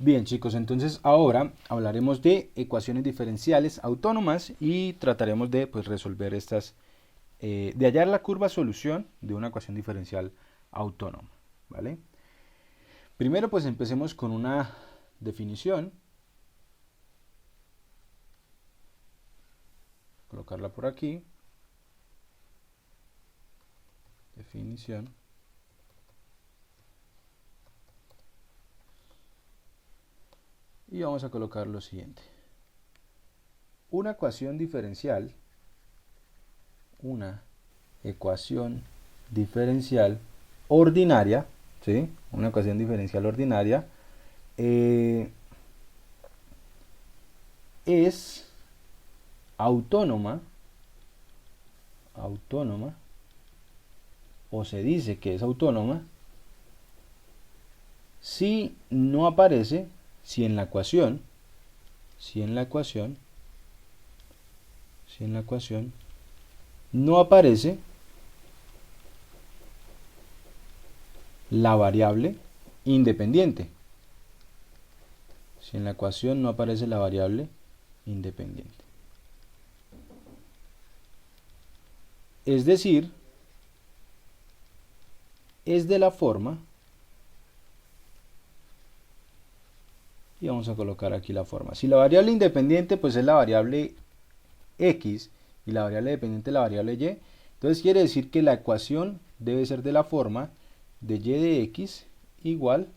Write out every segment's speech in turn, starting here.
Bien, chicos, entonces ahora hablaremos de ecuaciones diferenciales autónomas y trataremos de pues, resolver estas, de hallar la curva solución de una ecuación diferencial autónoma, ¿vale? Primero, pues empecemos con una definición, colocarla por aquí, definición, y vamos a colocar lo siguiente. Una ecuación diferencial, una ecuación diferencial ordinaria, ¿sí? Una ecuación diferencial ordinaria eh, es autónoma, autónoma, o se dice que es autónoma, si no aparece, si en la ecuación, si en la ecuación, si en la ecuación no aparece la variable independiente. Si en la ecuación no aparece la variable independiente. Es decir, es de la forma, y vamos a colocar aquí la forma. Si la variable independiente pues es la variable x y la variable dependiente es la variable y, entonces quiere decir que la ecuación debe ser de la forma de y de x igual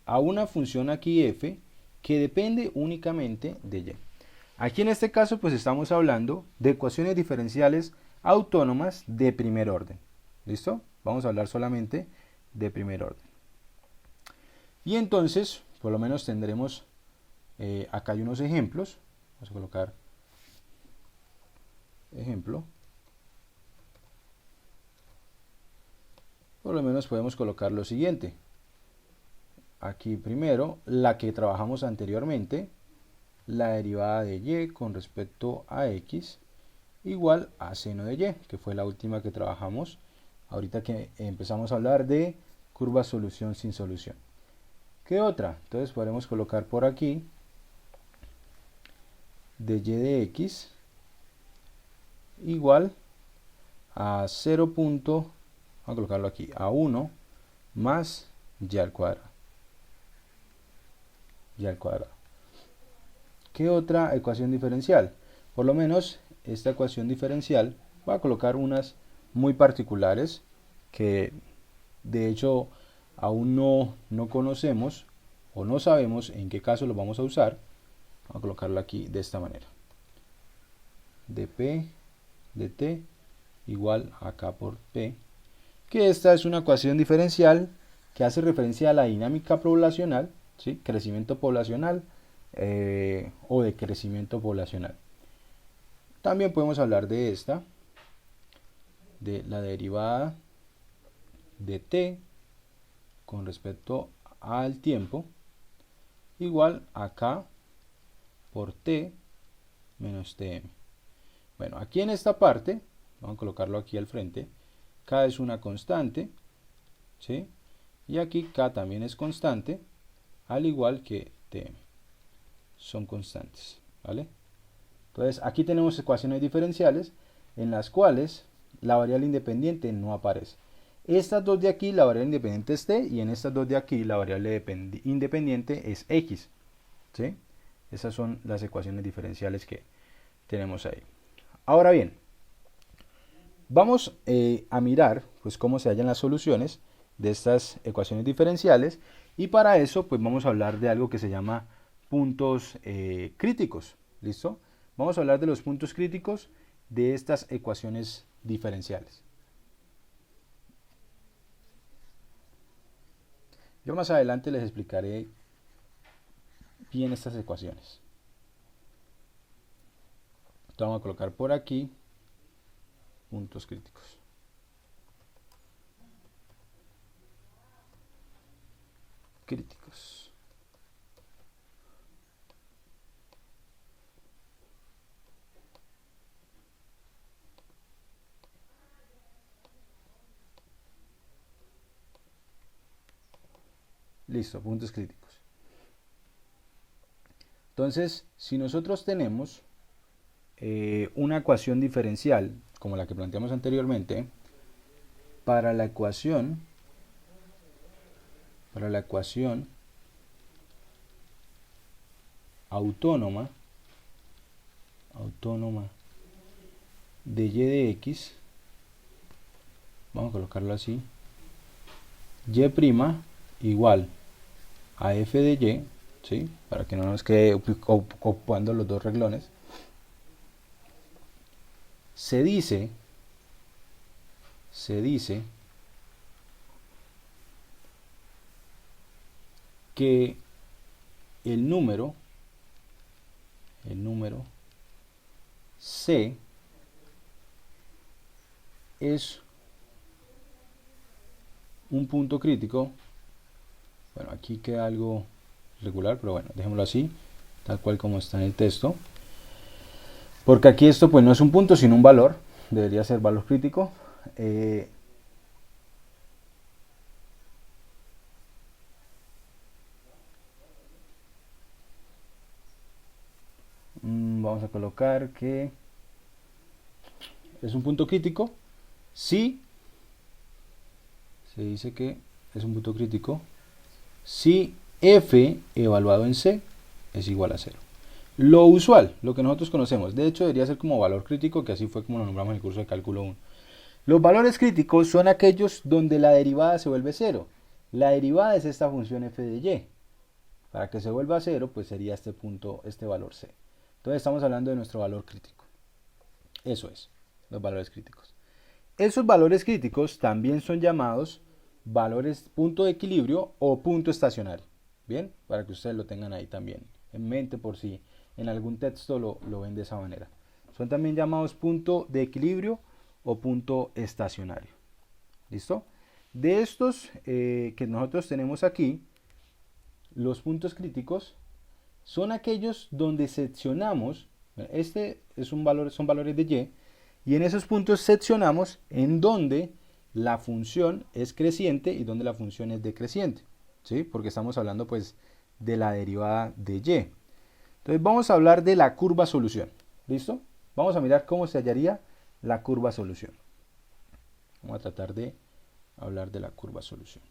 a una función aquí f que depende únicamente de y. Aquí en este caso pues estamos hablando de ecuaciones diferenciales autónomas de primer orden. ¿Listo? Vamos a hablar solamente de primer orden. Y entonces, por lo menos tendremos, acá hay unos ejemplos. Vamos a colocar ejemplo. Por lo menos podemos colocar lo siguiente. Aquí primero, la que trabajamos anteriormente, la derivada de y con respecto a x igual a seno de y, que fue la última que trabajamos ahorita que empezamos a hablar de curva solución sin solución. ¿Qué otra? Entonces podremos colocar por aquí de y de x igual a 0. Vamos a colocarlo aquí, a 1 más y al cuadrado. Y al cuadrado. ¿Qué otra ecuación diferencial? Por lo menos esta ecuación diferencial, voy a colocar unas muy particulares que de hecho aún no conocemos o no sabemos en qué caso lo vamos a usar. Vamos a colocarlo aquí de esta manera. dp de t igual a k por p, que esta es una ecuación diferencial que hace referencia a la dinámica poblacional, ¿sí? Crecimiento poblacional o decrecimiento poblacional. También podemos hablar de esta, de la derivada de t con respecto al tiempo igual a k por t menos tm. Bueno, aquí en esta parte, vamos a colocarlo aquí al frente, k es una constante, ¿sí? Y aquí k también es constante, al igual que tm. Son constantes, ¿vale? Entonces, aquí tenemos ecuaciones diferenciales en las cuales la variable independiente no aparece. Estas dos de aquí, la variable independiente es t, y en estas dos de aquí, la variable independiente es x, ¿sí? Esas son las ecuaciones diferenciales que tenemos ahí. Ahora bien, vamos a mirar pues, cómo se hallan las soluciones de estas ecuaciones diferenciales, y para eso pues, vamos a hablar de algo que se llama puntos críticos. ¿Listo? Vamos a hablar de los puntos críticos de estas ecuaciones diferenciales. Yo más adelante les explicaré bien estas ecuaciones. Entonces vamos a colocar por aquí puntos críticos. Críticos. Listo, puntos críticos. Entonces, si nosotros tenemos una ecuación diferencial, como la que planteamos anteriormente, para la ecuación autónoma de y de x, vamos a colocarlo así, y' igual a f de y, ¿sí? Para que no nos quede ocupando los dos renglones, se dice que el número C es un punto crítico. Bueno, aquí queda algo regular, pero bueno, dejémoslo así, tal cual como está en el texto, porque aquí esto pues no es un punto sino un valor, debería ser valor crítico. Vamos a colocar que es un punto crítico si se dice que es un punto crítico si f evaluado en C es igual a 0. Lo usual, lo que nosotros conocemos, de hecho debería ser como valor crítico, que así fue como lo nombramos en el curso de cálculo 1. Los valores críticos son aquellos donde la derivada se vuelve 0. La derivada es esta función f de y. Para que se vuelva 0, pues sería este punto, este valor C. Entonces estamos hablando de nuestro valor crítico. Eso es, los valores críticos. Esos valores críticos también son llamados valores punto de equilibrio o punto estacionario. Bien, para que ustedes lo tengan ahí también en mente por si en algún texto lo ven de esa manera. Son también llamados punto de equilibrio o punto estacionario. ¿Listo? De estos que nosotros tenemos aquí, los puntos críticos son aquellos donde seccionamos, este es un valor, son valores de y en esos puntos seccionamos en donde la función es creciente y donde la función es decreciente, ¿sí? Porque estamos hablando pues de la derivada de y. Entonces vamos a hablar de la curva solución, ¿listo? Vamos a mirar cómo se hallaría la curva solución. Vamos a tratar de hablar de la curva solución.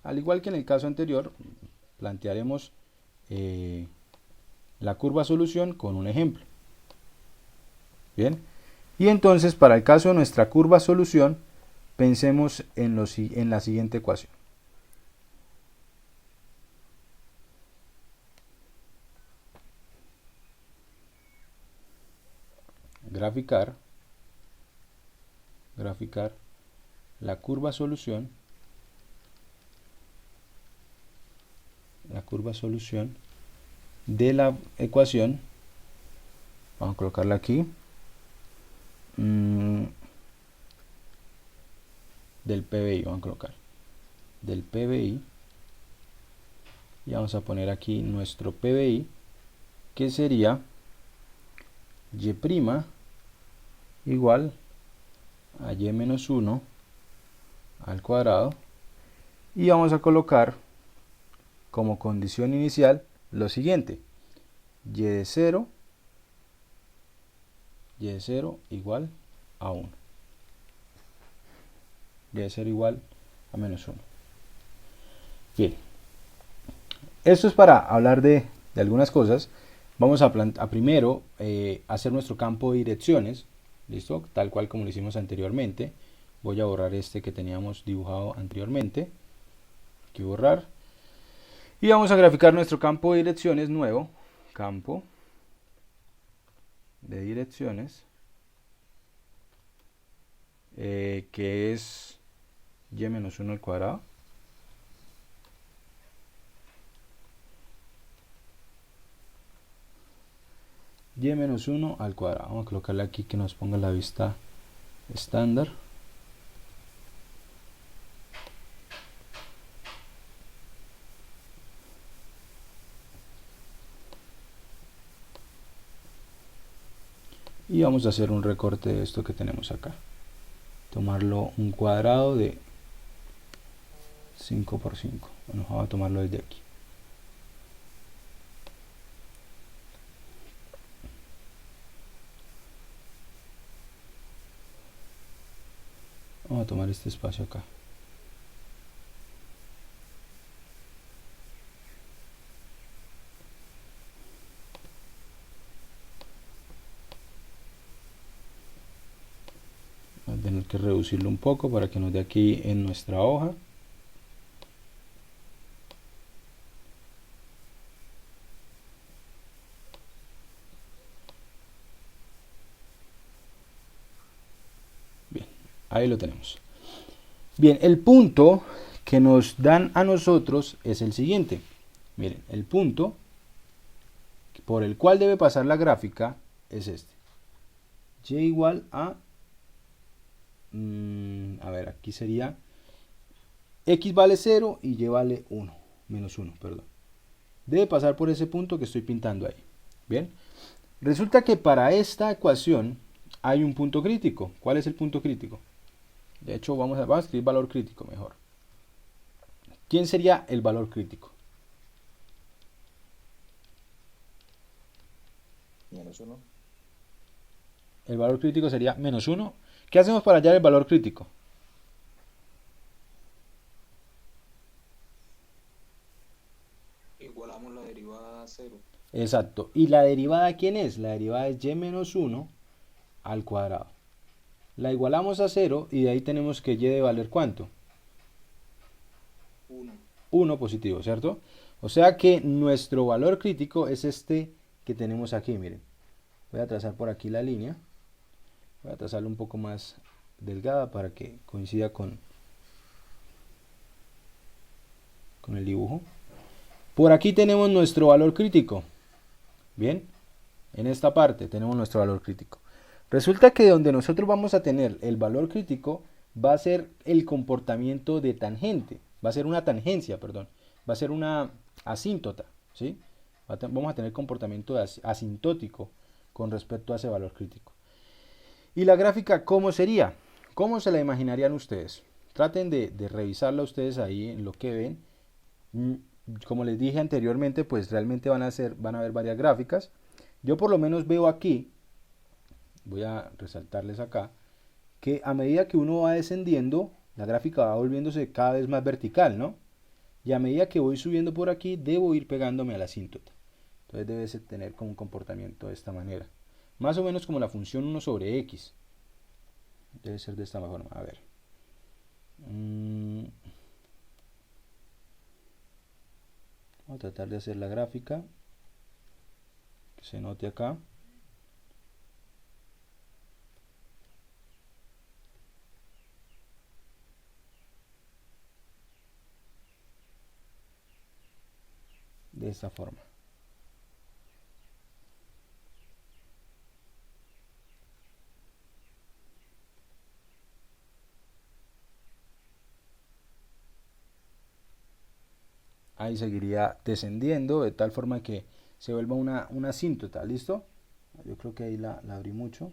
Al igual que en el caso anterior, plantearemos la curva solución con un ejemplo. Bien, y entonces para el caso de nuestra curva solución, pensemos en la siguiente ecuación. Graficar la curva solución de la ecuación, vamos a colocarla aquí, del PBI, vamos a colocar del PBI, y vamos a poner aquí nuestro PBI, que sería y' igual a y menos 1 al cuadrado, y vamos a colocar como condición inicial lo siguiente: y de 0 igual a 1, y de 0 igual a menos 1. Bien, esto es para hablar de algunas cosas. Vamos a primero hacer nuestro campo de direcciones, ¿listo? Tal cual como lo hicimos anteriormente. Voy a borrar este que teníamos dibujado anteriormente. Aquí borrar. Y vamos a graficar nuestro campo de direcciones nuevo. Campo de direcciones. Que es y menos 1 al cuadrado. Y menos 1 al cuadrado. Vamos a colocarle aquí que nos ponga la vista estándar. Y vamos a hacer un recorte de esto que tenemos acá. Tomarlo un cuadrado de 5 por 5. Bueno, vamos a tomarlo desde aquí. Vamos a tomar este espacio acá. Vamos a tener que reducirlo un poco para que nos dé aquí en nuestra hoja. Bien, ahí lo tenemos. Bien, el punto que nos dan a nosotros es el siguiente. Miren, el punto por el cual debe pasar la gráfica es este. Y igual a ver, aquí sería x vale 0 y y vale 1, menos 1, perdón. Debe pasar por ese punto que estoy pintando ahí. Bien, resulta que para esta ecuación hay un punto crítico. ¿Cuál es el punto crítico? De hecho, vamos a escribir valor crítico mejor. ¿Quién sería el valor crítico? Menos 1. El valor crítico sería menos 1. ¿Qué hacemos para hallar el valor crítico? Igualamos la derivada a 0. Exacto. ¿Y la derivada quién es? La derivada es y menos 1 al cuadrado. La igualamos a 0 y de ahí tenemos que y debe valer ¿cuánto? 1. 1 positivo, ¿cierto? O sea que nuestro valor crítico es este que tenemos aquí, miren. Voy a trazar por aquí la línea. Voy a trazarla un poco más delgada para que coincida con el dibujo. Por aquí tenemos nuestro valor crítico. Bien, en esta parte tenemos nuestro valor crítico. Resulta que donde nosotros vamos a tener el valor crítico va a ser el comportamiento de tangente. Va a ser una tangencia, perdón. Va a ser una asíntota, ¿sí? Vamos a tener comportamiento asintótico con respecto a ese valor crítico. ¿Y la gráfica cómo sería? ¿Cómo se la imaginarían ustedes? Traten de revisarla ustedes ahí en lo que ven. Como les dije anteriormente, pues realmente van a ver varias gráficas. Yo por lo menos veo aquí, voy a resaltarles acá, que a medida que uno va descendiendo, la gráfica va volviéndose cada vez más vertical, ¿no? Y a medida que voy subiendo por aquí, debo ir pegándome a la asíntota. Entonces debe tener como un comportamiento de esta manera. Más o menos como la función 1 sobre x. Debe ser de esta forma. A ver. Vamos a tratar de hacer la gráfica. Que se note acá. De esta forma. Ahí seguiría descendiendo de tal forma que se vuelva una asíntota, ¿listo? Yo creo que ahí la abrí mucho.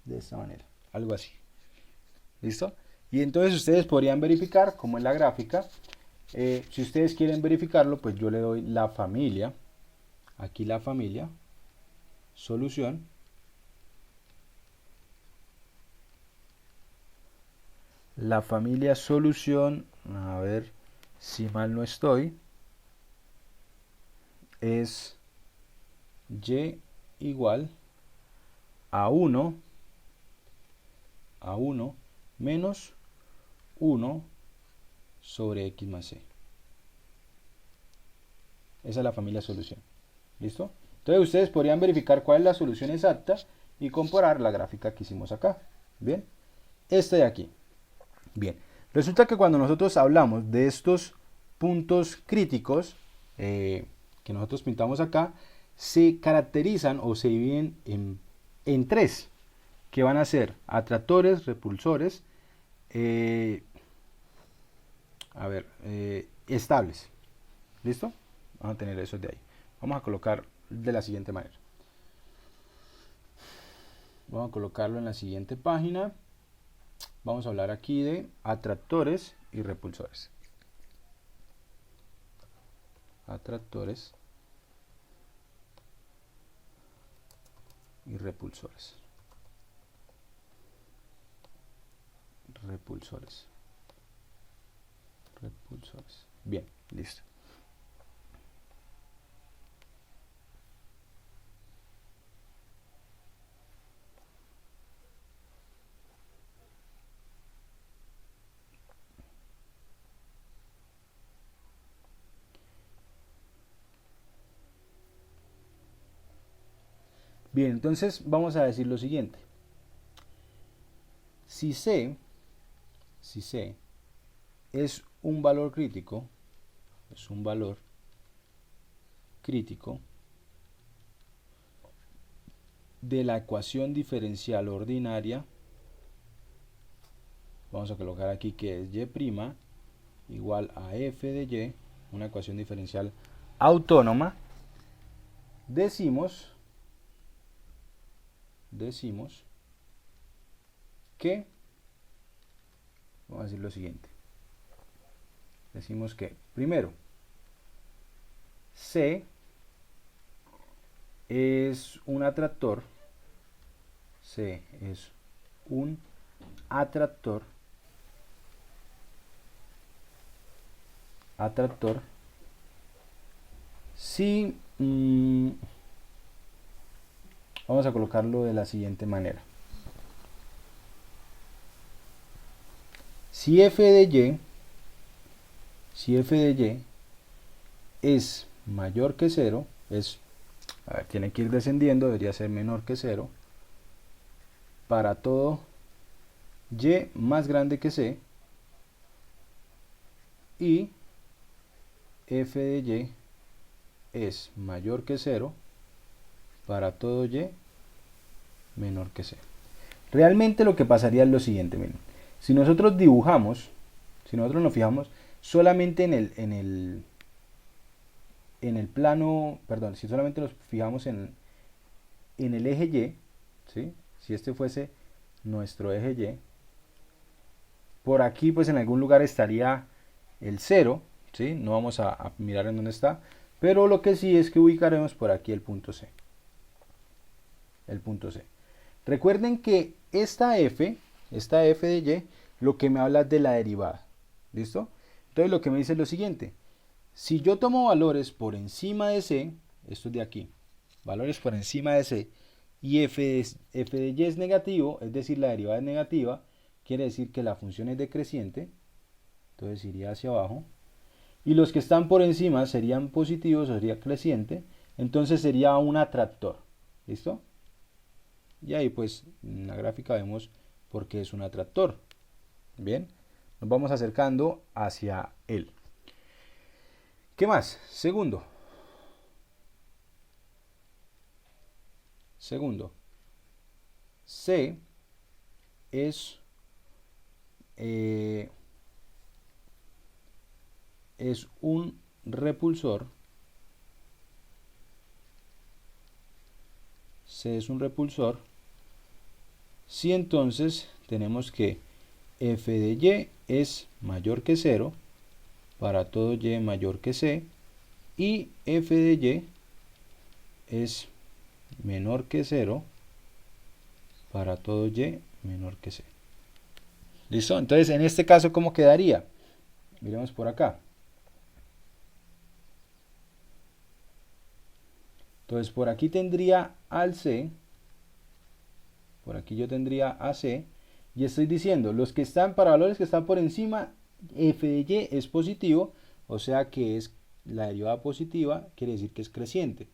De esta manera, algo así. ¿Listo? Y entonces ustedes podrían verificar cómo es la gráfica. Si ustedes quieren verificarlo, pues yo le doy la familia. Aquí la familia. Solución. La familia solución, a ver si mal no estoy, es y igual a 1 menos 1 sobre x más c. Esa es la familia solución. ¿Listo? Entonces ustedes podrían verificar cuál es la solución exacta y comparar la gráfica que hicimos acá. Bien, esta de aquí. Bien, resulta que cuando nosotros hablamos de estos puntos críticos que nosotros pintamos acá, se caracterizan o se dividen en tres, que van a ser atractores, repulsores, estables. ¿Listo? Vamos a tener eso de ahí. Vamos a colocar de la siguiente manera. Vamos a colocarlo en la siguiente página. Vamos a hablar aquí de atractores y repulsores. Atractores y repulsores. Repulsores. Bien, listo. Bien, entonces vamos a decir lo siguiente. Si C es un valor crítico, de la ecuación diferencial ordinaria, vamos a colocar aquí que es y' igual a f de y, una ecuación diferencial autónoma, decimos que, vamos a decir lo siguiente, decimos que primero C es un atractor, si vamos a colocarlo de la siguiente manera. Si f de y es mayor que 0, tiene que ir descendiendo, debería ser menor que 0, para todo y más grande que c, y f de y es mayor que 0 para todo y menor que c. Realmente lo que pasaría es lo siguiente, miren. Si nosotros nos fijamos solamente en el plano, perdón, si solamente nos fijamos en el eje y, ¿sí? Si este fuese nuestro eje y, por aquí pues en algún lugar estaría el 0, ¿sí? No vamos a mirar en dónde está, pero lo que sí es que ubicaremos por aquí el punto C. Recuerden que esta f de y, lo que me habla es de la derivada. ¿Listo? Entonces lo que me dice es lo siguiente. Si yo tomo valores por encima de c, esto es de aquí, valores por encima de c, y f de y es negativo, es decir, la derivada es negativa, quiere decir que la función es decreciente, entonces iría hacia abajo, y los que están por encima serían positivos, sería creciente, entonces sería un atractor. ¿Listo? Y ahí pues en la gráfica vemos por qué es un atractor. Bien, nos vamos acercando hacia él. ¿Qué más? Segundo, C es un repulsor. C es un repulsor. Si entonces tenemos que f de y es mayor que 0 para todo y mayor que c, y f de y es menor que 0 para todo y menor que c. ¿Listo? Entonces, en este caso, ¿cómo quedaría? Miremos por acá. Entonces, por aquí tendría al c, por aquí yo tendría a c, y estoy diciendo, los que están, para valores que están por encima, f de y es positivo, o sea que es la derivada positiva, quiere decir que es creciente.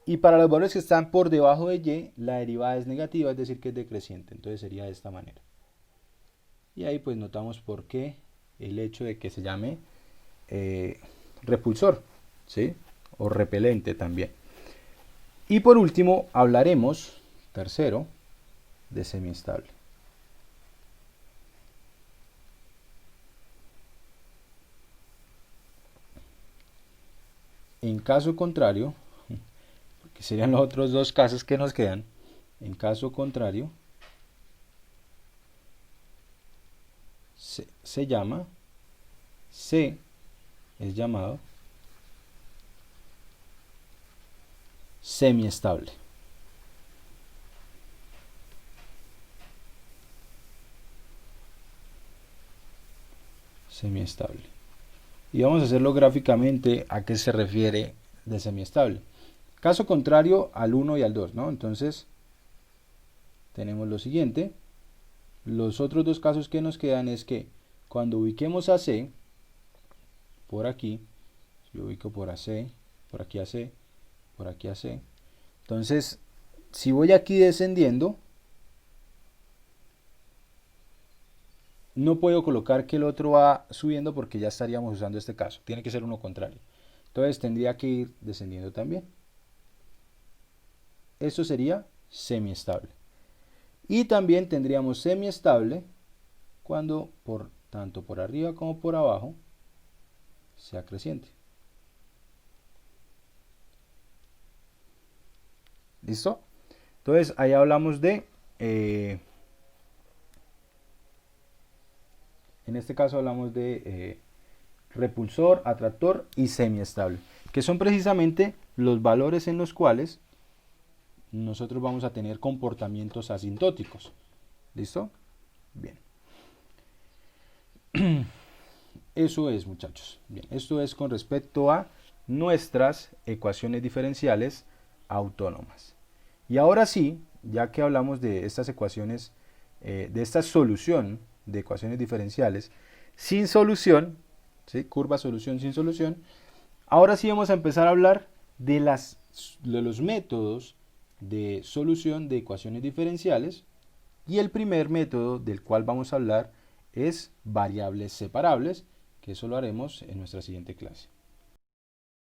Y para los valores que están por debajo de y, la derivada es negativa, es decir que es decreciente. Entonces sería de esta manera. Y ahí pues notamos por qué el hecho de que se llame repulsor, ¿sí? O repelente también. Y por último hablaremos, tercero, de semiestable. En caso contrario, que serían los otros dos casos que nos quedan, En caso contrario, se llama, C es llamado semiestable. Semiestable. Y vamos a hacerlo gráficamente a qué se refiere de semiestable. Caso contrario al 1 y al 2, ¿no? Entonces, tenemos lo siguiente. Los otros dos casos que nos quedan es que cuando ubiquemos a C, por aquí, yo ubico por AC, por aquí a C, por aquí a C. Entonces, si voy aquí descendiendo, no puedo colocar que el otro va subiendo porque ya estaríamos usando este caso. Tiene que ser uno contrario. Entonces tendría que ir descendiendo también. Esto sería semiestable. Y también tendríamos semiestable cuando tanto por arriba como por abajo sea creciente. ¿Listo? Entonces ahí hablamos de... en este caso hablamos de repulsor, atractor y semiestable, que son precisamente los valores en los cuales nosotros vamos a tener comportamientos asintóticos. ¿Listo? Bien. Eso es, muchachos. Bien, esto es con respecto a nuestras ecuaciones diferenciales autónomas. Y ahora sí, ya que hablamos de estas ecuaciones, de esta solución de ecuaciones diferenciales sin solución, ¿sí? Curva solución sin solución, ahora sí vamos a empezar a hablar de los métodos de solución de ecuaciones diferenciales, y el primer método del cual vamos a hablar es variables separables, que eso lo haremos en nuestra siguiente clase.